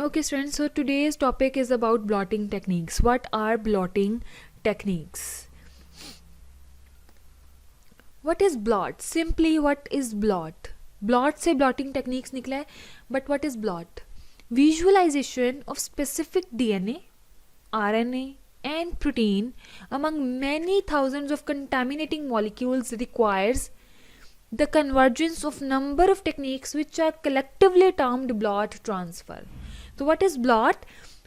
Okay, students, so today's topic is about blotting techniques. What are blotting techniques? What is blot? Simply, what is blot? Blot से blotting techniques निकला है, but what is blot? Visualization of specific DNA, RNA, and protein among many thousands of contaminating molecules requires the convergence of number of techniques which are collectively termed blot transfer. तो what is blot?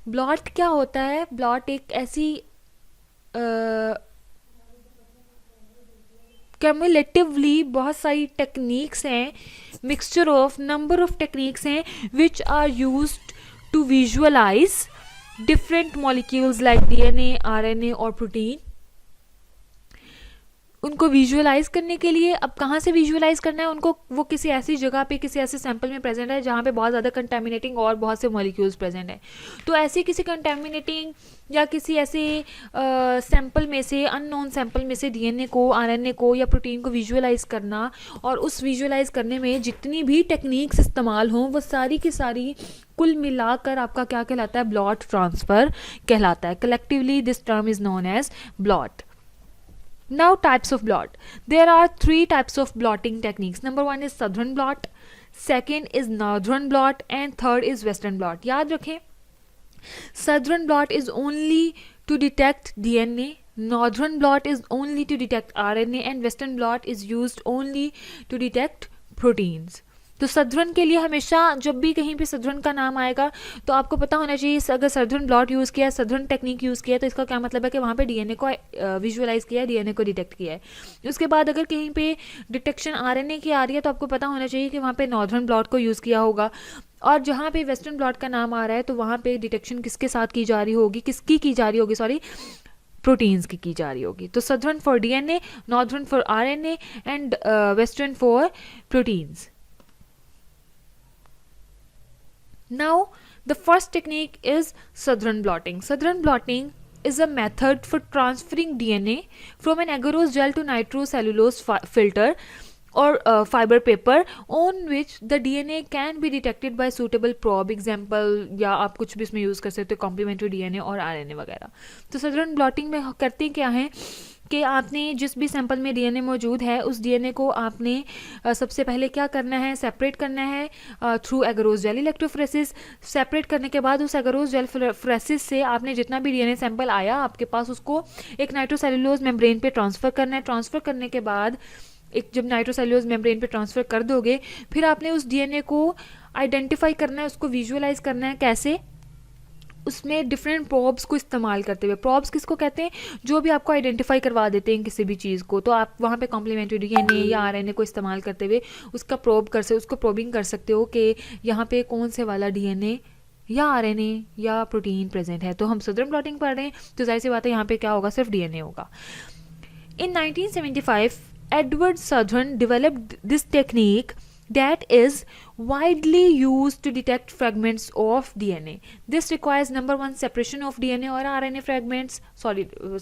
Blot क्या होता है? Blot एक ऐसी cumulatively बहुत सारी techniques हैं, mixture of number of techniques हैं which are used to visualise different molecules like DNA, RNA और प्रोटीन. उनको विजुअलाइज करने के लिए अब कहाँ से विजुअलाइज करना है उनको? वो किसी ऐसी जगह पे, किसी ऐसे सैंपल में प्रेजेंट है जहाँ पे बहुत ज़्यादा कंटेमिनेटिंग और बहुत से मॉलिक्यूल्स प्रेजेंट है. तो ऐसे किसी कंटेमिनेटिंग या किसी ऐसे सैंपल में से, अननोन सैंपल में से डीएनए को, आरएनए को या प्रोटीन को विजुअलाइज करना, और उस विजुअलाइज करने में जितनी भी टेक्निक्स इस्तेमाल हों वो सारी की सारी कुल मिलाकर आपका क्या कहलाता है? ब्लॉट ट्रांसफ़र कहलाता है. Collectively this term is known as blot. Now types of blot. There are three types of blotting techniques. Number one is southern blot, second is northern blot, and third is western blot. याद रखें, southern blot is only to detect DNA, northern blot is only to detect RNA, and western blot is used only to detect proteins. तो southern के लिए हमेशा जब भी कहीं पे सदरन का नाम आएगा तो आपको पता होना चाहिए, अगर सदरन ब्लॉट यूज़ किया है, सदरन टेक्निक यूज़ किया है, तो इसका क्या मतलब है कि वहाँ पे डीएनए को विजुअलाइज किया है, डीएनए को डिटेक्ट किया है. उसके बाद अगर कहीं पे डिटेक्शन आरएनए की आ रही है तो आपको पता होना चाहिए कि वहाँ पे नॉर्दर्न ब्लॉट को यूज़ किया होगा. और जहाँ पे वेस्टर्न ब्लॉट का नाम आ रहा है तो वहाँ पे डिटेक्शन किसके साथ की जा रही होगी, सॉरी, प्रोटीन्स की जा रही होगी. तो southern for DNA, northern for RNA and western for proteins. Now, the first technique is southern blotting. Southern blotting is a method for transferring DNA from an agarose gel to nitrocellulose filter or fiber paper on which the DNA can be detected by suitable probe. Example, या आप कुछ भी इसमें use कर सकते हो, complementary DNA और RNA वगैरह. तो सदरन ब्लॉटिंग में करते क्या है कि आपने जिस भी सैंपल में डीएनए मौजूद है उस डीएनए को आपने सबसे पहले क्या करना है? सेपरेट करना है through agarose gel electrophoresis. Separate करने के बाद उस एगरोज जेल फ्रेसिस से आपने जितना भी डीएनए सैंपल आया आपके पास, उसको एक नाइट्रोसेल्यूलोज मेम्ब्रेन पे ट्रांसफ़र करना है. ट्रांसफ़र करने के बाद जब नाइट्रोसेल्यूलोज मेम्ब्रेन पे ट्रांसफ़र कर दोगे, फिर आपने उस डीएनए को आइडेंटिफाई करना है, उसको विजुअलाइज करना है. कैसे? उसमें डिफरेंट प्रॉब्स को इस्तेमाल करते हुए. प्रॉब्स किसको कहते हैं? जो भी आपको आइडेंटिफाई करवा देते हैं किसी भी चीज़ को. तो आप वहाँ पे कॉम्प्लीमेंट्री डीएनए या आरएनए को इस्तेमाल करते हुए उसको प्रोबिंग कर सकते हो कि यहाँ पे कौन से वाला डीएनए या आरएनए या प्रोटीन प्रेजेंट है. तो हम सदरन ब्लॉटिंग पढ़ रहे हैं तो जाहिर सी बात है यहाँ पे क्या होगा? सिर्फ डीएनए होगा. In 1975, Edward Southern developed this technique that is widely used to detect fragments of DNA. This requires number one, separation of DNA or RNA fragments,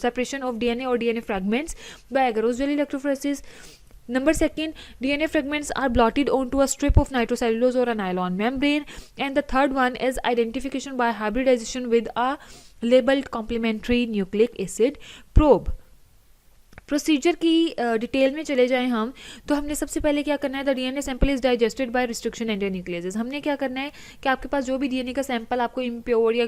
separation of DNA or DNA fragments by agarose gel electrophoresis. Number second, DNA fragments are blotted onto a strip of nitrocellulose or a nylon membrane. And the third one is identification by hybridization with a labeled complementary nucleic acid probe. Procedure की detail में चले जाएं हम, तो हमने सबसे पहले क्या करना है? The DNA sample is digested by restriction endonucleases. हमने क्या करना है कि आपके पास जो भी डीएनए का सैंपल आपको इम्प्योर या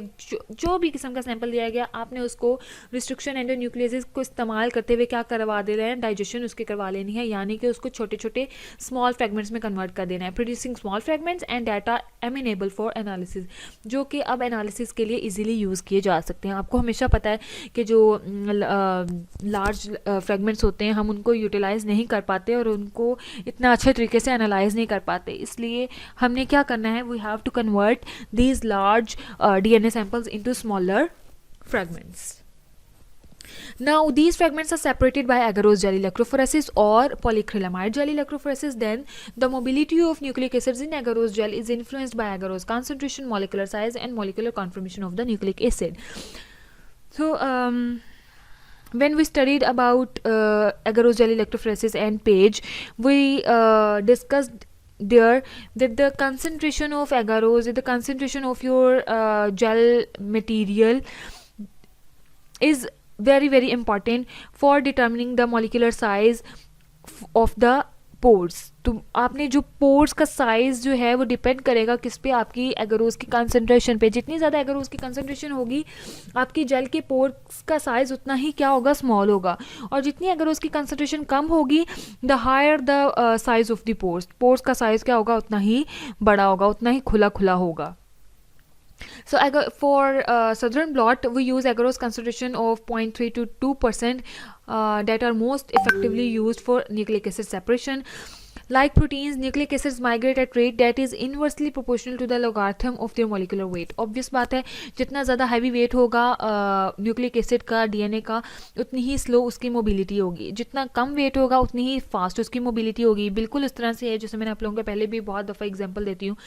जो भी किस्म का सैंपल दिया गया, आपने उसको रिस्ट्रिक्शन एंडोन्यूक्लियेसेस को इस्तेमाल करते हुए क्या करवा दे रहे हैं? डाइजेशन उसकी करवा लेनी है, यानी कि उसको छोटे छोटे स्मॉल फ्रेगमेंट्स में कन्वर्ट कर देना है. Producing small fragments and data amenable for analysis, जो कि अब एनालिसिस के लिए ईजिली यूज़ किए जा सकते हैं. आपको हमेशा पता है कि जो लार्ज फ्रेगमेंट्स होते हैं हम उनको यूटिलाइज़ नहीं कर पाते और उनको इतना अच्छे तरीके से एनालाइज नहीं कर पाते. इसलिए हमने क्या करना है? We have to convert these large DNA samples into smaller fragments. Now these fragments are separated by agarose gel electrophoresis or polyacrylamide gel electrophoresis. Then the mobility of nucleic acids in agarose gel is influenced by agarose concentration, molecular size and molecular conformation of the nucleic acid. So when we studied about agarose gel electrophoresis and page, we discussed there that the concentration of agarose, the concentration of your gel material is very important for determining the molecular size of the pores. तो आपने जो pores का size जो है वो depend करेगा किस पे, आपकी एगरोज की कंसंट्रेशन पे. जितनी ज़्यादा एगरोज की कंसंट्रेशन होगी आपकी जेल के पोर्स का साइज़ उतना ही क्या होगा, स्मॉल होगा. और जितनी एगरोज की कंसंट्रेशन कम होगी the higher the size of the pores, pores का साइज़ क्या होगा, उतना ही बड़ा होगा, उतना ही खुला खुला होगा. So for southern blot we use agarose concentration of 0.3 to 2% that are most effectively used for nucleic acid separation. Like proteins, nucleic acids migrate at rate that is inversely proportional to the logarithm of their molecular weight. Obvious बात है, जितना ज़्यादा heavy weight होगा nucleic acid का, DNA का, उतनी ही slow उसकी mobility होगी. जितना कम वेट होगा उतनी ही फास्ट उसकी मोबिलिटी होगी. बिल्कुल इस तरह से है जैसे मैंने आप लोगों को पहले भी बहुत दफ़ा एग्जांपल देती हूँ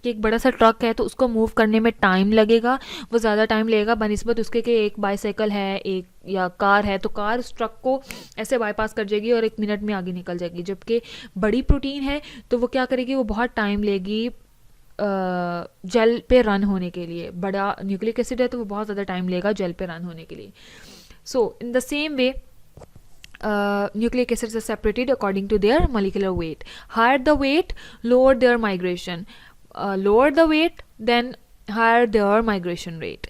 कि एक बड़ा सा ट्रक है तो उसको मूव करने में टाइम लगेगा, वो ज़्यादा टाइम लगेगा बनिस्बत उसके कि एक बाईसाइकिल है, एक या कार है, तो कार उस ट्रक को ऐसे बाईपास कर जाएगी और 1 मिनट में आगे निकल जाएगी. जबकि बड़ी प्रोटीन है तो वो क्या करेगी, वो बहुत टाइम लेगी जेल पे रन होने के लिए. बड़ा न्यूक्लिक एसिड है तो वो बहुत ज़्यादा टाइम लेगा जेल पे रन होने के लिए. So in the same way nucleic acids are separated according to their molecular weight. Higher the weight, lower their migration. Lower the weight, then higher their migration rate.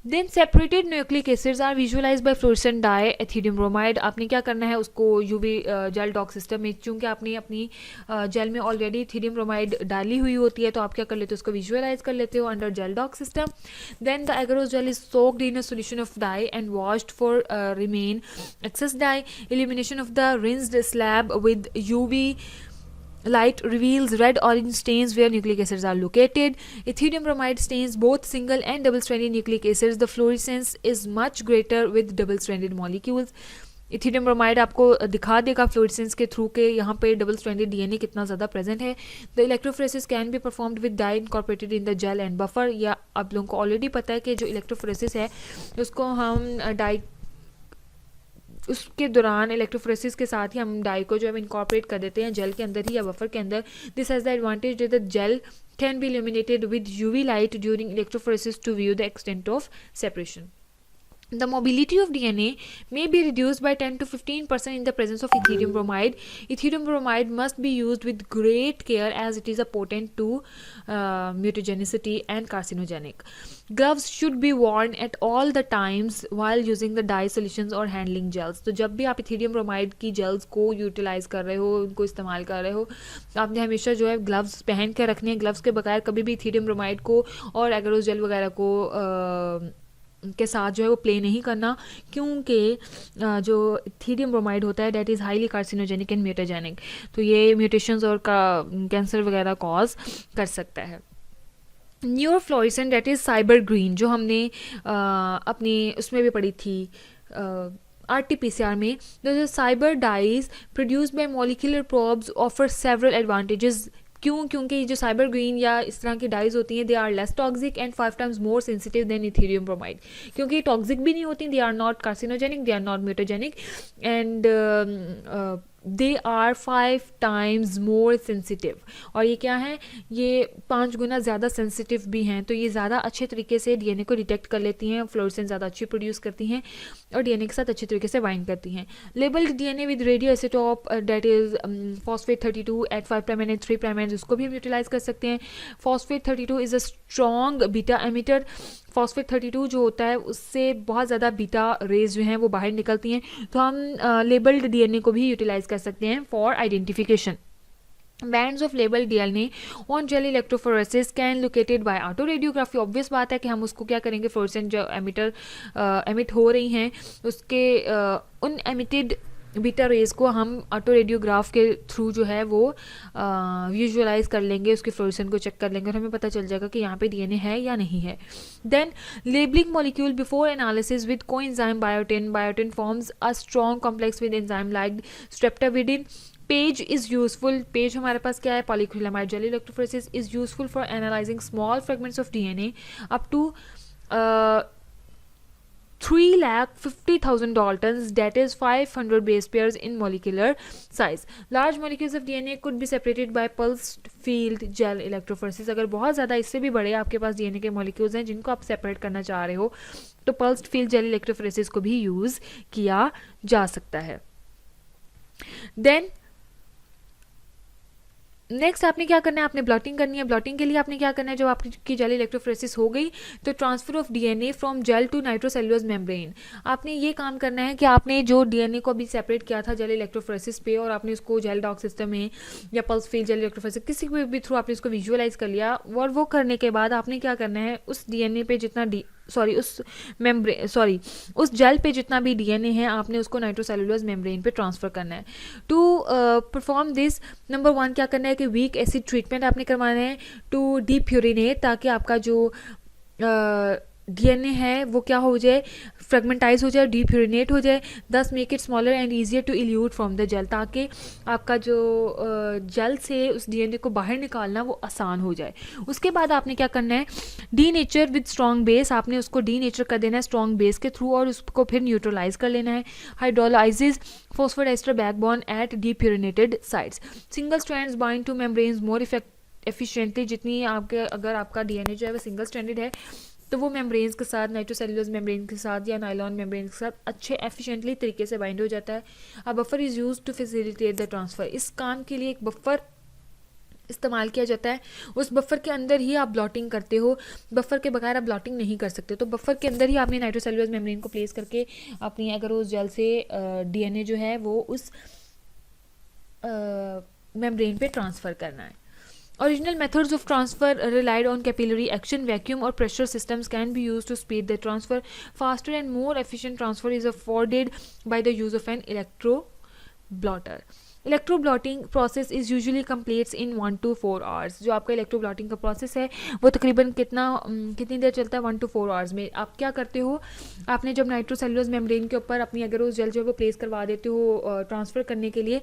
Then separated nucleic acids are visualized by fluorescent dye ethidium bromide. आपने क्या करना है, उसको UV jail doc system में, चूँकि आपने अपनी jail में ऑलरेडी इथीडियम ब्रोमाइड डाली हुई होती है तो आप क्या कर लेते हो, उसको विजुअलाइज कर लेते हो under gel doc system. Then the agarose gel is soaked in a solution of dye and washed for remain excess dye. Elimination of the rinsed slab with UV light reveals red orange stains where nucleic acids are located. Ethidium bromide stains both single and double stranded nucleic acids. The fluorescence is much greater with double stranded molecules. Ethidium bromide आपको दिखा देगा fluorescence के through के यहाँ पे double stranded DNA कितना ज़्यादा present है. The electrophoresis can be performed with dye incorporated in the gel and buffer. या आप लोगों को ऑलरेडी पता है कि जो इलेक्ट्रोफोरेसिस है उसको हम डाई, उसके दौरान इलेक्ट्रोफोरेसिस के साथ ही हम डाई को जो है इनकॉर्पोरेट कर देते हैं जेल के अंदर ही या बफर के अंदर. This has the advantage that the gel can be illuminated with UV light during electrophoresis to view the extent of separation. The mobility of DNA may be reduced by 10 to 15% in the presence of ethidium bromide. Ethidium bromide must be used with great care as it is a potent to mutagenicity and carcinogenic. Gloves should be worn at all the times while using the dye solutions or handling gels. तो जब भी आप ethidium bromide की gels को utilise कर रहे हो, उनको इस्तेमाल कर रहे हो, आपने हमेशा जो है ग्लव्स पहन के रखने हैं. ग्लव्स के बगैर कभी भी इथीडियम ब्रोमाइड को और एगरोज जेल वगैरह को के साथ जो है वो प्ले नहीं करना, क्योंकि जो इथीडियम ब्रोमाइड होता है that is highly carcinogenic and mutagenic. तो ये म्यूटेशंस और कैंसर वगैरह कॉज कर सकता है. Newer fluorescent that is SYBR Green, जो हमने अपनी उसमें भी पढ़ी थी RT-PCR में. The SYBR dyes produced by molecular probes offer several advantages. क्यों? क्योंकि ये जो साइबर ग्रीन या इस तरह की डाइज होती हैं they are less toxic and 5 times more sensitive than ethidium bromide. क्योंकि टॉक्सिक भी नहीं होती, they are not carcinogenic, they are not mutagenic and they are 5 times more sensitive. और ये क्या है, ये 5 गुना ज़्यादा सेंसिटिव भी हैं. तो ये ज़्यादा अच्छे तरीके से डीएनए को डिटेक्ट कर लेती हैं, फ्लोरेसेंस ज़्यादा अच्छी प्रोड्यूस करती हैं और डीएनए के साथ अच्छे तरीके से बाइंड करती हैं. Labelled DNA with radio isotope that is phosphate 32 at 5' and 3' उसको भी हम यूटिलाइज कर सकते हैं. Phosphate 32 is a strong beta emitter. Phosphate 32 जो होता है उससे बहुत ज़्यादा बीटा रेज जो हैं वो बाहर निकलती हैं. तो हम लेबल्ड डीएनए को भी यूटिलाइज कर सकते हैं for identification. Bands of labeled DNA on gel electrophoresis can located by autoradiography. Obvious बात है कि हम उसको क्या करेंगे, फ्लोरेसेंट जो एमिट हो रही हैं उसके उन एमिटेड बीटा रेज को हम ऑटो रेडियोग्राफ के थ्रू जो है वो विजुअलाइज कर लेंगे, उसके फ्लोरेसेंट को चेक कर लेंगे और हमें पता चल जाएगा कि यहाँ पे डीएनए है या नहीं है. Then labelling molecule before analysis with coenzyme biotin. Biotin forms a strong complex with enzyme like streptavidin. PAGE is useful. PAGE हमारे पास क्या है, polyacrylamide. Gel electrophoresis is useful for analysing small fragments of DNA up to 350,000 Daltons, that is 500 base pairs in molecular size. Large molecules of DNA could be separated by pulsed field gel electrophoresis. अगर बहुत ज़्यादा इससे भी बड़े आपके पास DNA के molecules हैं जिनको आप सेपरेट करना चाह रहे हो तो पल्स्ड फील्ड जेल इलेक्ट्रोफोरेसिस को भी यूज़ किया जा सकता है. देन नेक्स्ट आपने क्या करना है, आपने ब्लॉटिंग करनी है. ब्लॉटिंग के लिए आपने क्या करना है, जब आपकी जेल इलेक्ट्रोफोरेसिस हो गई तो transfer of DNA from gel to nitrocellulose membrane. आपने ये काम करना है कि आपने जो डीएनए को अभी सेपरेट किया था जेल इलेक्ट्रोफोरेसिस पे और आपने उसको जेल डॉक सिस्टम में या पल्स फील्ड जेल इलेक्ट्रोफोरेसिस किसी भी थ्रू आपने उसको विजुअलाइज कर लिया. और वो करने के बाद आपने क्या करना है, उस डीएनए पे जितना उस जेल पे जितना भी डीएनए है आपने उसको नाइट्रोसेल्युलोज मेम्ब्रेन पे ट्रांसफर करना है. टू परफॉर्म दिस, नंबर 1 क्या करना है कि वीक एसिड ट्रीटमेंट आपने करवाना है टू डीप्यूरिनेट, ताकि आपका जो डीएनए है वो क्या हो जाए, फ्रेगमेंटाइज हो जाए, डीप्यूरिनेट हो जाए. This make it smaller and easier to elute from the gel, ताकि आपका जो जेल से उस डीएनए को बाहर निकालना वो आसान हो जाए. उसके बाद आपने क्या करना है, D nature with strong base, आपने उसको डी नेचर कर देना है स्ट्रॉन्ग बेस के थ्रू और उसको फिर न्यूट्रलाइज कर लेना है. Hydrolyses phosphodiester backbone at depurinated sites. Single strands bind to membranes more efficiently. जितनी आपके अगर आपका डीएनए जो है वो सिंगल स्ट्रैंडेड है तो वो मेम्ब्रेन्स के साथ, नाइट्रोसेल्युलोज मेम्ब्रेन के साथ या नायलॉन मेम्ब्रेन के साथ अच्छे एफिशिएंटली तरीके से बाइंड हो जाता है. A buffer is use to facilitate the transfer. इस काम के लिए एक बफर इस्तेमाल किया जाता है. उस बफर के अंदर ही आप ब्लॉटिंग करते हो, बफर के बगैर आप ब्लॉटिंग नहीं कर सकते. तो बफर के अंदर ही आपने नाइट्रोसेल्युलोज मेम्ब्रेन को प्लेस करके अपनी अगर उस जेल से डीएनए जो है वो उस मेम्ब्रेन पे ट्रांसफ़र करना है. Original methods of transfer relied on capillary action. Vacuum or pressure systems can be used to speed the transfer. Faster and more efficient transfer is afforded by the use of an electroblotter. Electroblotting process is usually completes in 1 to 4 hours. जो आपका इलेक्ट्रोब्लॉटिंग का process है वो तकरीबन कितनी देर चलता है, 1 to 4 hours में. आप क्या करते हो, आपने जब नाइट्रोसेल्युलोज मेम्ब्रेन के ऊपर अपनी अगर उस जेल जो है वो प्लेस करवा देते हो ट्रांसफ़र करने के लिए,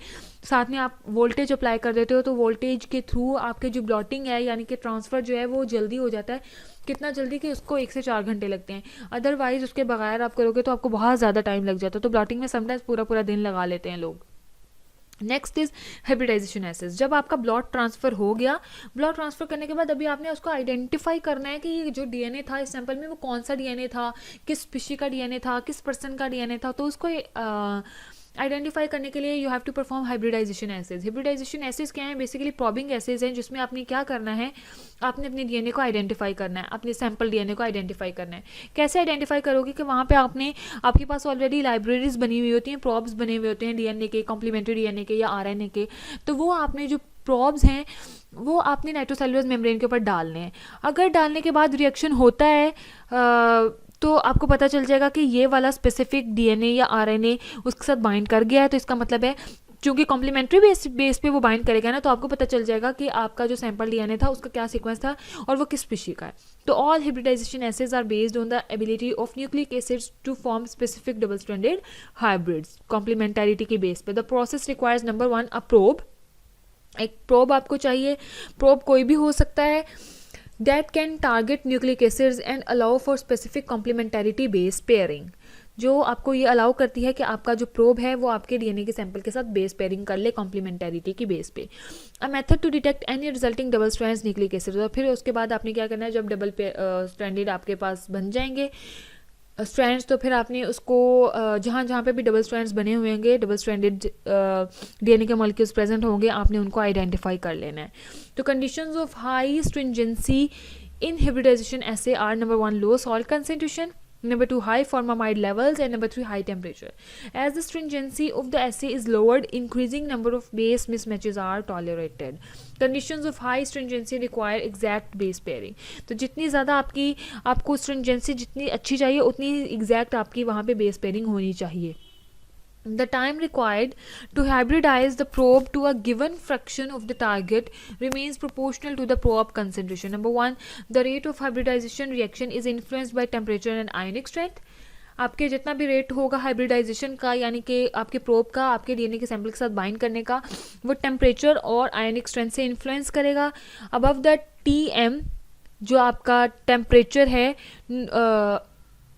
साथ में आप वोल्टेज अप्लाई कर देते हो, तो वोल्टेज के थ्रू आपके जो ब्लॉटिंग है यानी कि ट्रांसफ़र जो है वो जल्दी हो जाता है. कितना जल्दी कि उसको 1 से 4 घंटे लगते हैं. अदरवाइज़ उसके बगैर आप करोगे तो आपको बहुत ज़्यादा टाइम लग जाता है. तो ब्लॉटिंग में समटाइम्स पूरा दिन लगा लेते हैं लोग. Next is hybridization assays. जब आपका ब्लॉट ट्रांसफ़र हो गया, ब्लॉट ट्रांसफ़र करने के बाद अभी आपने उसको आइडेंटिफाई करना है कि ये जो डीएनए था इस सैंपल में वो कौन सा डीएनए था, किस स्पीशी का डीएनए था, किस पर्सन का डीएनए था. तो उसको आइडेंटिफाई करने के लिए you have to perform hybridization assays. Hybridization assays क्या है, बेसिकली प्रॉबिंग एसेज हैं जिसमें आपने क्या करना है, आपने अपने डीएनए को आइडेंटिफाई करना है, अपने सैंपल डीएनए को आइडेंटिफाई करना है. कैसे आइडेंटिफाई करोगे कि वहाँ पे आपके पास ऑलरेडी लाइब्रेरीज बनी हुई होती हैं, प्रॉब्स बने हुए होते हैं डीएनए के, कॉम्प्लीमेंट्री डीएनए के या आरएनए के. तो वो आपने जो प्रॉब्स हैं वो आपने नाइट्रोसेल्युलोज मेम्ब्रेन के ऊपर डालने हैं. अगर डालने के बाद रिएक्शन होता है तो आपको पता चल जाएगा कि ये वाला स्पेसिफिक डीएनए या आरएनए उसके साथ बाइंड कर गया है. तो इसका मतलब है चूँकि कॉम्प्लीमेंट्री बेस पे वो बाइंड करेगा ना, तो आपको पता चल जाएगा कि आपका जो सैंपल डीएनए था उसका क्या सीक्वेंस था और वो किस स्पीशी का है. तो all hybridisation assays are based on the ability of nucleic acids to form specific double stranded hybrids complementarity के बेस पे. The process requires number 1 a probe. एक प्रोब आपको चाहिए. प्रोब कोई भी हो सकता है that can target nucleic acids and allow for specific complementarity base pairing. जो आपको ये अलाउ करती है कि आपका जो प्रोब है वो आपके डीएनए के सैंपल के साथ बेस पेयरिंग कर ले कॉम्प्लीमेंटैरिटी की बेस पे. A method to detect any resulting double strands nucleic acid. और फिर उसके बाद आपने क्या करना है, जब डबल स्ट्रैंडेड आपके पास बन जाएंगे स्ट्रैंड्स, तो फिर आपने उसको जहाँ पे भी डबल स्ट्रैंड्स बने हुए होंगे, डबल स्ट्रैंडेड डीएनए के मॉलिक्यूल्स प्रेजेंट होंगे, आपने उनको आइडेंटिफाई कर लेना है. तो conditions of high stringency in hybridization assay are number 1 low salt concentration, number 2 high formamide levels, and number 3 high temperature. As the stringency of the assay is lowered, increasing number of base mismatches are tolerated. Conditions of high stringency require exact base pairing. तो जितनी ज़्यादा आपको stringency जितनी अच्छी चाहिए उतनी exact आपकी वहाँ पे base pairing होनी चाहिए. The time required to hybridize the probe to a given fraction of the target remains proportional to the probe concentration. Number 1, the rate of hybridization reaction is influenced by temperature and ionic strength. आपके जितना भी rate होगा hybridisation का यानी कि आपके probe का आपके डीएनए के सैंपल के साथ बाइंड करने का, वो टेम्परेचर और आयनिक स्ट्रेंथ से इन्फ्लुएंस करेगा. अबव द टीएम जो आपका टेम्परेचर है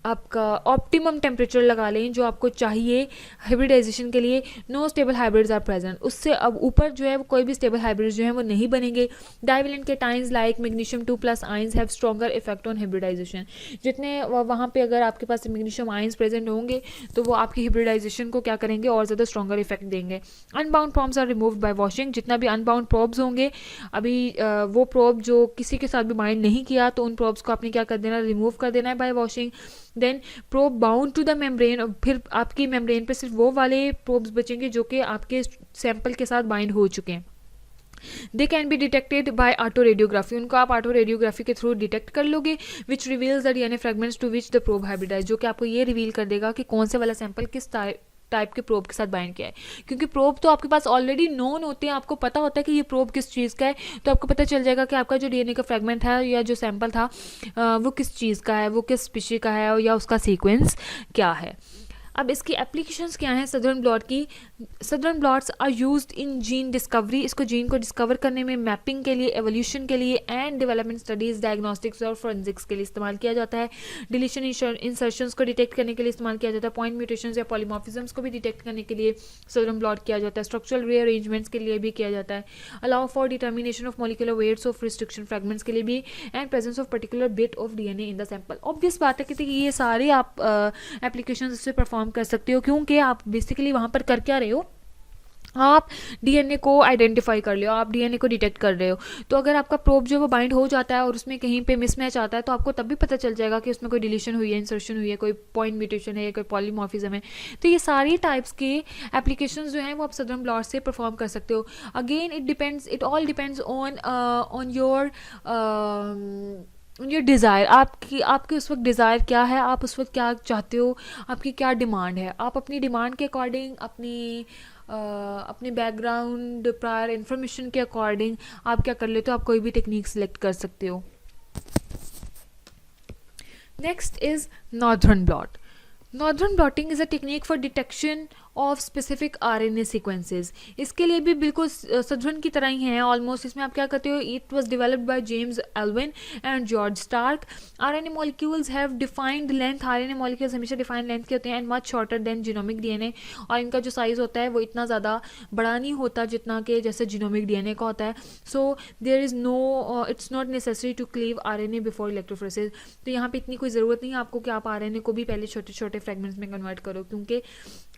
आपका ऑप्टिमम टेम्परेचर लगा लें जो आपको चाहिए हाइब्रिडाइजेशन के लिए, no stable hybrids are present, उससे अब ऊपर जो है वो कोई भी स्टेबल हाइब्रिड्स जो है वो नहीं बनेंगे। Divalent cations like magnesium 2+ ions have stronger effect on hybridization, जितने वहाँ पे अगर आपके पास मैग्नीशियम आयंस प्रेजेंट होंगे तो वो आपकी हाइब्रिडाइजेशन को क्या करेंगे और ज़्यादा स्ट्रॉन्गर इफेक्ट देंगे। Unbound probes are removed by washing, जितना भी अनबाउंड प्रॉब्स होंगे अभी वो प्रॉब जो किसी के साथ भी बाइंड नहीं किया तो उन प्रॉब्स को आपने क्या कर देना, रिमूव कर देना है by washing. Then probe bound to the membrane, फिर आपकी मेम्ब्रेन पे सिर्फ वो वाले प्रोब्स बचेंगे जो कि आपके सैंपल के साथ बाइंड हो चुके हैं। They can be detected by autoradiography, उनको आप ऑटो रेडियोग्राफी के थ्रू डिटेक्ट कर लोगे, which reveals the DNA fragments to which the probe hybridise, जो कि आपको ये रिवील कर देगा कि कौन से वाला सैंपल किस टाइप के प्रोब के साथ बाइंड किया है। क्योंकि प्रोब तो आपके पास ऑलरेडी नोन होते हैं, आपको पता होता है कि ये प्रोब किस चीज़ का है, तो आपको पता चल जाएगा कि आपका जो डीएनए का फ्रेगमेंट है या जो सैंपल था वो किस चीज़ का है, वो किस स्पीशीज का है या उसका सीक्वेंस क्या है। अब इसकी एप्लीकेशंस क्या हैं सदर्न ब्लॉट की। Southern blots are used in gene discovery, इसको जीन को डिस्कवर करने में, मैपिंग के लिए, एवोल्यूशन के लिए एंड डेवलपमेंट स्टडीज़, डायग्नोस्टिक्स और फोरेंसिक्स के लिए इस्तेमाल किया जाता है। डिलीशन इंसर्शंस को डिटेक्ट करने के लिए इस्तेमाल किया जाता है। पॉइंट म्यूटेशंस या पॉलीमॉर्फिज्म्स को भी डिटेक्ट करने के लिए सदर्न ब्लॉट किया जाता है। स्ट्रक्चरल रीअरेंजमेंट्स के लिए भी किया जाता है। Allow for determination of molecular weights of restriction fragments के लिए भी, and presence of particular bit of DNA in the sample. Obvious बात है कि ये सारे आप एप्लीकेशंस इससे परफॉर्म कर सकते हो, क्योंकि आप बेसिकली वहाँ पर कर क्या रहे हो, आप डीएनए को आइडेंटिफाई कर लो, आप डीएनए को डिटेक्ट कर रहे हो। तो अगर आपका प्रोब जो वो बाइंड हो जाता है और उसमें कहीं पे मिसमैच आता है तो आपको तब भी पता चल जाएगा कि उसमें कोई डिलीशन हुई है, इंसर्शन हुई है, कोई पॉइंट म्यूटेशन है, कोई पॉलीमॉर्फिज्म है। तो ये सारी टाइप्स के एप्लीकेशंस जो हैं वो आप सदर्न ब्लॉट से परफॉर्म कर सकते हो। Again it all depends on your desire, आपकी उस वक्त डिज़ायर क्या है, आप उस वक्त क्या चाहते हो, आपकी क्या डिमांड है। आप अपनी डिमांड के अकॉर्डिंग, अपने बैकग्राउंड प्रायर इन्फॉर्मेशन के अकॉर्डिंग आप क्या कर लेते हो, आप कोई भी टेक्निक सिलेक्ट कर सकते हो। Next is northern blot. Northern blotting is a technique for detection of specific RNA sequences. इसके लिए भी बिल्कुल सदर्न की तरह ही है ऑलमोस्ट। इसमें आप क्या करते हो, it was developed by James Alwine and George Stark. RNA molecules have defined length, RNA molecules हमेशा डिफाइंड लेंथ के होते हैं, and much shorter than genomic DNA, और इनका जो साइज़ होता है वो इतना ज़्यादा बड़ा नहीं होता जितना कि जैसे जीनोमिक डीएनए का होता है। So there is no, it's not necessary to cleave RNA before electrophoresis. तो यहाँ पे इतनी कोई ज़रूरत नहीं है आपको कि आप आरएनए को भी पहले छोटे छोटे फ्रेगमेंट्स में कन्वर्ट करो, क्योंकि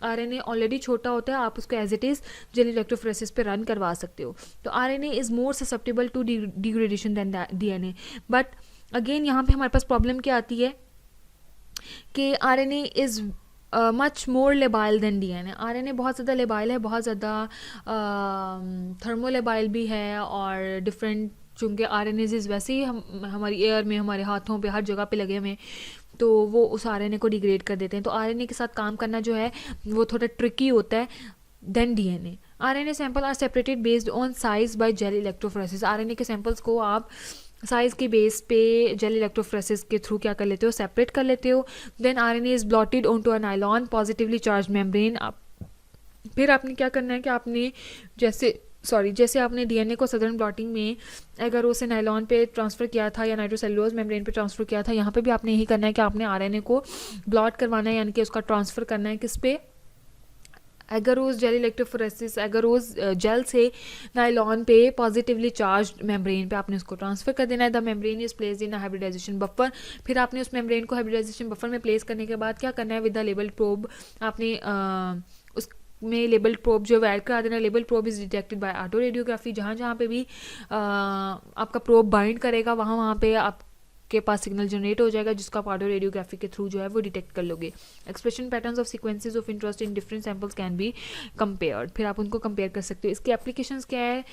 आरएनए ऑलरेडी छोटा होता है, आप उसको as it is gel electrophoresis पे रन करवा सकते हो। तो RNA is more susceptible to degradation than DNA. But again यहाँ पे हमारे पास प्रॉब्लम क्या आती है कि RNA is much more labile than DNA. RNA बहुत ज़्यादा लेबाइल है, बहुत ज़्यादा थर्मोलेबाइल भी है, और डिफरेंट, चूँकि आरएनएज़ वैसे ही हमारी एयर में, हमारे हाथों पे, हर जगह पे लगे हुए, तो वो उस आरएनए को डिग्रेड कर देते हैं। तो आरएनए के साथ काम करना जो है वो थोड़ा ट्रिकी होता है than DNA. RNA sample are separated based on size by gel electrophoresis. RNA के सैंपल्स को आप साइज़ के बेस पे जेल इलेक्ट्रोफोरेसिस के थ्रू क्या कर लेते हो, सेपरेट कर लेते हो। Then RNA is blotted on to a nylon positively charge membrane. फिर आपने क्या करना है कि आपने जैसे आपने डीएनए को सदर्न ब्लॉटिंग में अगर उसे नायलॉन पे ट्रांसफ़र किया था या नाइट्रोसेलुलोज मेम्ब्रेन पे ट्रांसफ़र किया था, यहाँ पे भी आपने यही करना है कि आपने आरएनए को ब्लॉट करवाना है, यानी कि उसका ट्रांसफ़र करना है किस पे, agarose gel electrophoresis, agarose gel से नायलॉन पे पॉजिटिवली चार्ज मेम्ब्रेन पे आपने उसको ट्रांसफ़र कर देना है। The membrane is placed in hybridization buffer. फिर आपने उस मेम्ब्रेन को हाइब्रिडाइजेशन बफर में प्लेस करने के बाद क्या करना है, विद द लेबल प्रोब आपने उस में लेबल प्रोब जो ऐड करा देना। Label probe is detected by auto radiography. जहाँ पे भी आपका प्रोब बाइंड करेगा वहाँ पे आपके पास सिग्नल जनरेट हो जाएगा, जिसको आप ऑटो रेडियोग्राफी के थ्रू जो है वो डिटेक्ट कर लोगे। Expression patterns of sequences of interest in different samples can be compared. फिर आप उनको कंपेयर कर सकते हो। इसकी एप्लीकेशंस क्या है,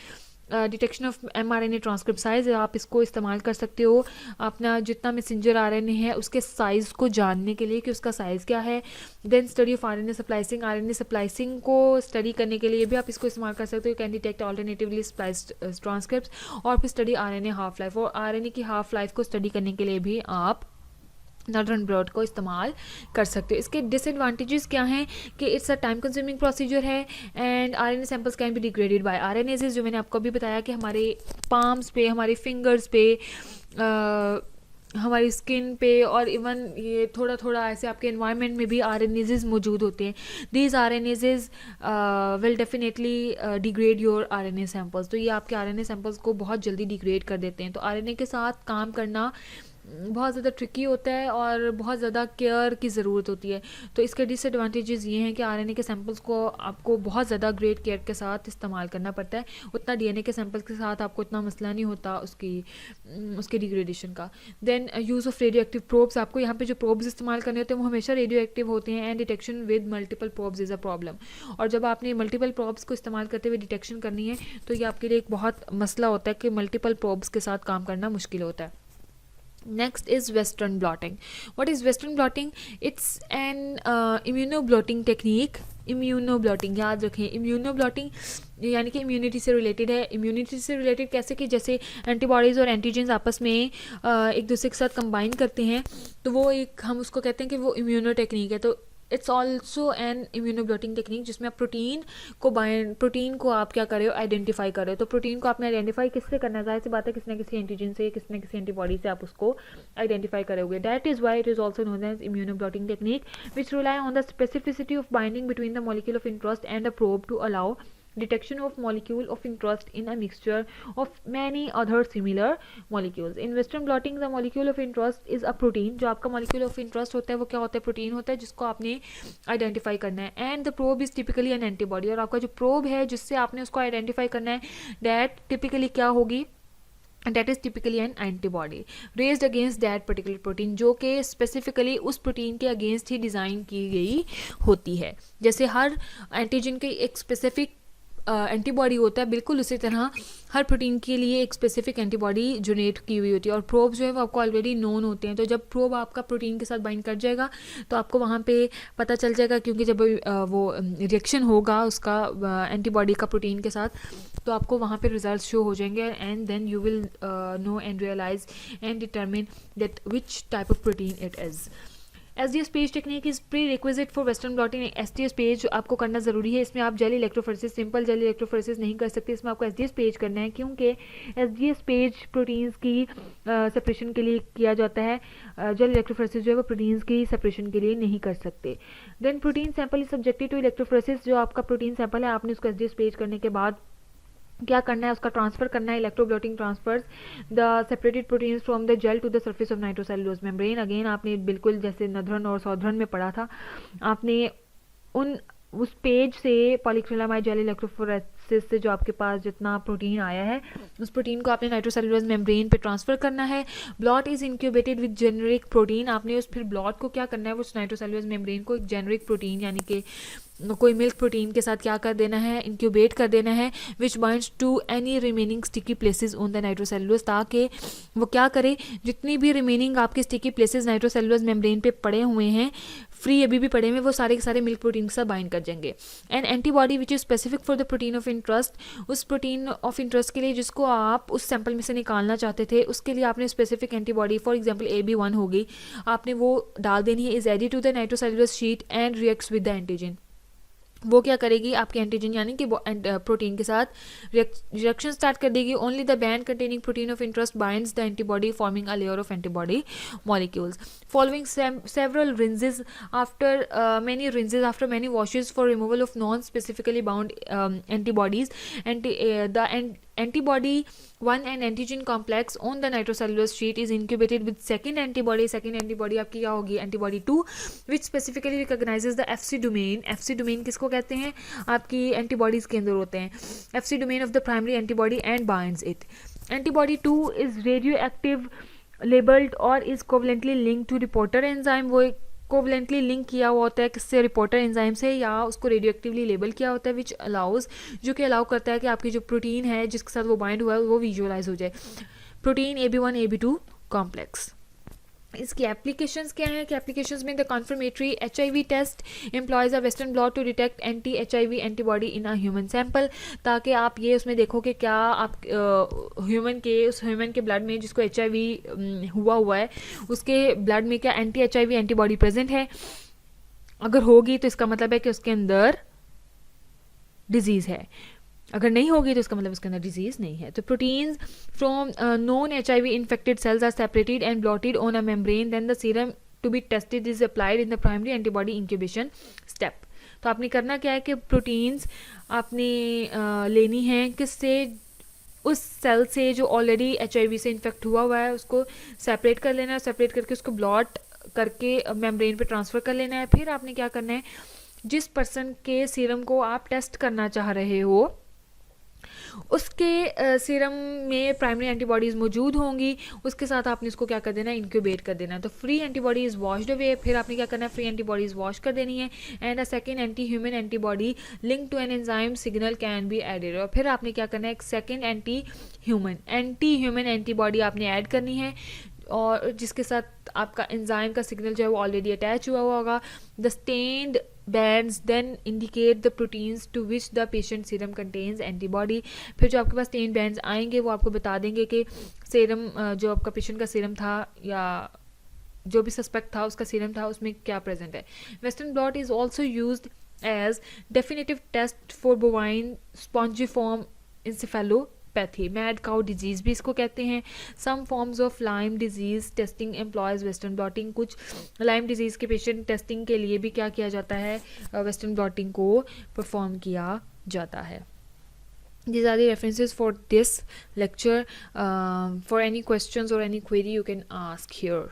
detection of mRNA transcript size, आप इसको इस्तेमाल कर सकते हो अपना जितना मैसेंजर RNA है उसके साइज़ को जानने के लिए कि उसका साइज़ क्या है। Then study of RNA splicing, RNA splicing को स्टडी करने के लिए भी आप इसको इस्तेमाल कर सकते हो। Can detect alternatively spliced transcripts. और फिर स्टडी RNA हाफ लाइफ, और RNA की हाफ लाइफ को स्टडी करने के लिए भी आप नॉर्दर्न ब्लॉट को इस्तेमाल कर सकते हो। इसके डिसएडवांटेजेस क्या हैं कि it's a time consuming procedure है, and RNA samples can be degraded by RNases, जो मैंने आपको अभी बताया कि हमारे पाम्स पे, हमारे फिंगर्स पे हमारी स्किन पे और इवन ये थोड़ा थोड़ा ऐसे आपके एनवायरनमेंट में भी RNAs मौजूद होते हैं. These RNAs will definitely degrade your RNA samples. तो ये आपके RNA सैम्पल्स को बहुत जल्दी डिग्रेड कर देते हैं. तो RNA के साथ काम करना बहुत ज़्यादा ट्रिकी होता है और बहुत ज़्यादा केयर की ज़रूरत होती है. तो इसके डिसएडवांटेजेस ये हैं कि RNA के सैम्पल्स को आपको बहुत ज़्यादा ग्रेट केयर के साथ इस्तेमाल करना पड़ता है. उतना DNA के सैम्पल्स के साथ आपको इतना मसला नहीं होता उसके डिग्रेडेशन का. Then use of radioactive probes. आपको यहाँ पे जो प्रोब्स इस्तेमाल करने होते हैं वो हमेशा रेडियो एक्टिव होते हैं. And detection with multiple probes is a problem. और जब आपने मल्टीपल प्रोब्स को इस्तेमाल करते हुए डिटेक्शन करनी है तो ये आपके लिए एक बहुत मसला होता है कि मल्टीपल प्रोब्स के साथ काम करना मुश्किल होता है. Next is Western blotting. What is Western blotting? It's an immunoblotting technique. इम्यूनोब्लॉटिंग याद रखें. इम्यूनोब्लॉटिंग यानी कि इम्यूनिटी से रिलेटेड है. इम्यूनिटी से रिलेटेड कैसे कि जैसे एंटीबॉडीज़ और एंटीजेंस आपस में एक दूसरे के साथ कंबाइन करते हैं तो वो एक हम उसको कहते हैं कि वो इम्यूनो टेक्निक है. तो इट्स ऑल्सो एन इम्यूनोब्लॉटिंग टेक्निक जिसमें आप प्रोटीन को आप क्या कर रहे हो, आइडेंटिफाई कर रहे हो. तो प्रोटीन को आपने आइडेंटिफाई किससे करना है? जाहिर सी बात है किसी न किसी एंटीजन से, किसी न किसी एंटीबॉडी से आप उसको आइडेंटिफाई करोगे. That is why it is also known as immunoblotting technique which rely on the specificity of binding between the molecule of interest and the probe to allow detection of molecule of interest in a mixture of many other similar molecules. In Western blotting the molecule of interest is a protein. जो आपका molecule of interest होता है वो क्या होता है? Protein होता है जिसको आपने आइडेंटिफाई करना है. And the probe is typically N antibody. और आपका जो प्रोब है जिससे आपने उसको आइडेंटिफाई करना है दैट टिपिकली क्या होगी? That is typically an antibody raised against that particular protein जो कि स्पेसिफिकली उस प्रोटीन के अगेंस्ट ही डिज़ाइन की गई होती है. जैसे हर एंटीजन के एक स्पेसिफिक एंटीबॉडी होता है, बिल्कुल उसी तरह हर प्रोटीन के लिए एक स्पेसिफिक एंटीबॉडी जनरेट की हुई होती है. और प्रोब जो है वो आपको ऑलरेडी नोन होते हैं. तो जब प्रोब आपका प्रोटीन के साथ बाइंड कर जाएगा तो आपको वहाँ पे पता चल जाएगा, क्योंकि जब वो रिएक्शन होगा उसका एंटीबॉडी का प्रोटीन के साथ तो आपको वहाँ पे रिजल्ट शो हो जाएंगे. And then you will know and realize and determine that which type of protein it is. SDS PAGE technique is prerequisite for Western blotting. SDS PAGE आपको करना ज़रूरी है. इसमें आप gel electrophoresis, simple gel electrophoresis नहीं कर सकते. इसमें आपको SDS पेज करना है क्योंकि SDS पेज प्रोटीन्स की सेपरेशन के लिए किया जाता है. जेल इलेक्ट्रोफोरेसिस जो है वो प्रोटीन्स की सेपरेशन के लिए नहीं कर सकते. Then protein sample is subjected to electrophoresis. जो आपका प्रोटीन सैंपल है आपने उसको SDS पेज करने के बाद क्या करना है? उसका ट्रांसफर करना है. Electroblotting transfers the separated proteins from the gel to the surface of nitrocellulose membrane. Again आपने बिल्कुल जैसे नॉर्दर्न और साउदर्न में पढ़ा था, आपने उस पेज से पॉलीक्रिलामाइड जेल इलेक्ट्रोफोरेसिस से जो आपके पास जितना प्रोटीन आया है उस प्रोटीन को आपने नाइट्रोसेलुलोज मेम्ब्रेन पे ट्रांसफर करना है. Blot is incubated with generic protein. आपने उस फिर ब्लॉट को क्या करना है? उस नाइट्रोसेलुलोज मेम्ब्रेन को एक जेनरिक प्रोटीन यानी कि कोई मिल्क प्रोटीन के साथ क्या कर देना है? इंक्यूबेट कर देना है. Which binds to any remaining sticky places on the nitrocellulose, ताकि वो क्या करे, जितनी भी रिमेनिंग आपके स्टिकी प्लेसेस नाइट्रोसेलुलोज मेम्ब्रेन पे पड़े हुए हैं, फ्री अभी भी पड़े हुए, वो सारे के सारे मिल्क प्रोटीन के साथ बाइंड कर जाएंगे. And antibody which is specific for the protein of interest. उस प्रोटीन ऑफ इंटरेस्ट के लिए जिसको आप उस सैंपल में से निकालना चाहते थे उसके लिए आपने specific antibody, for example AB1 होगी, आपने वो डाल देनी है. Is added to the nitrocellulose sheet and reacts with the antigen. वो क्या करेगी? आपके एंटीजन यानी कि प्रोटीन के साथ रिएक्शन स्टार्ट कर देगी. Only the band containing protein of interest binds the antibody forming a layer of antibody molecules. Following several rinses after many washes for removal of non specifically bound antibodies the antibody 1 and antigen complex on the nitrocellulose sheet is incubated with second antibody आपकी क्या होगी? antibody 2 which specifically recognizes the FC domain. FC domain किसको कहते हैं? आपकी antibodies के अंदर होते हैं. FC domain of the primary antibody and binds it. antibody 2 is radioactive labeled or is covalently linked to reporter enzyme. वो कोवलेंटली लिंक किया हुआ होता है किससे? रिपोर्टर एंजाइम से, या उसको रेडियोएक्टिवली लेबल किया होता है. विच अलाउज, जो कि अलाउ करता है कि आपकी जो प्रोटीन है जिसके साथ वो बाइंड हुआ है वो विजुअलाइज हो जाए. Protein AB1 AB2 complex. इसकी एप्लीकेशंस क्या हैं? कि एप्लीकेशंस में the confirmatory HIV test employs a Western blot to detect anti-HIV antibody in a human sample, ताकि आप ये उसमें देखो कि क्या आप ह्यूमन के ब्लड में जिसको HIV हुआ है उसके ब्लड में क्या anti-HIV एंटीबॉडी प्रेजेंट है. अगर होगी तो इसका मतलब है कि उसके अंदर डिजीज़ है. अगर नहीं होगी तो इसका मतलब उसके अंदर डिजीज़ नहीं है. तो proteins from non HIV infected cells are separated and blotted on a membrane, then the serum to be tested is applied in the primary antibody incubation step. तो आपने करना क्या है कि प्रोटीन्स आपने लेनी है किससे, उस सेल से जो ऑलरेडी HIV से इन्फेक्ट हुआ है, उसको सेपरेट कर लेना है. सेपरेट करके उसको ब्लॉट करके मेम्ब्रेन पे ट्रांसफ़र कर लेना है. फिर आपने क्या करना है, जिस पर्सन के सीरम को आप टेस्ट करना चाह रहे हो उसके सीरम में प्राइमरी एंटीबॉडीज़ मौजूद होंगी, उसके साथ आपने इसको क्या कर देना है, इंक्यूबेट कर देना है. तो free antibody is washed away. फिर आपने क्या करना है, फ्री एंटीबॉडीज़ वॉश कर देनी है. And a second anti human antibody link to an enzyme signal can be added. और फिर आपने क्या करना है, एक सेकेंड एंटी ह्यूमन एंटीबॉडी आपने ऐड करनी है, और जिसके साथ आपका एंजाइम का सिग्नल जो है वो ऑलरेडी अटैच हुआ होगा. The stained bands then indicate the proteins to which the patient serum contains antibody. फिर जो आपके पास स्टेन बैंड्स आएंगे वो आपको बता देंगे कि सीरम जो आपका पेशेंट का सीरम था या जो भी सस्पेक्ट था उसका सीरम था उसमें क्या प्रेजेंट है. Western blot is also used as definitive test for bovine spongiform encephalopathy. Mad cow disease भी इसको कहते हैं. Some forms of Lyme disease testing employs Western blotting. कुछ लाइम डिजीज़ के पेशेंट टेस्टिंग के लिए भी क्या किया जाता है, वेस्टर्न ब्लॉटिंग को परफॉर्म किया जाता है. These are the references for this lecture. For any questions or any query you can ask here.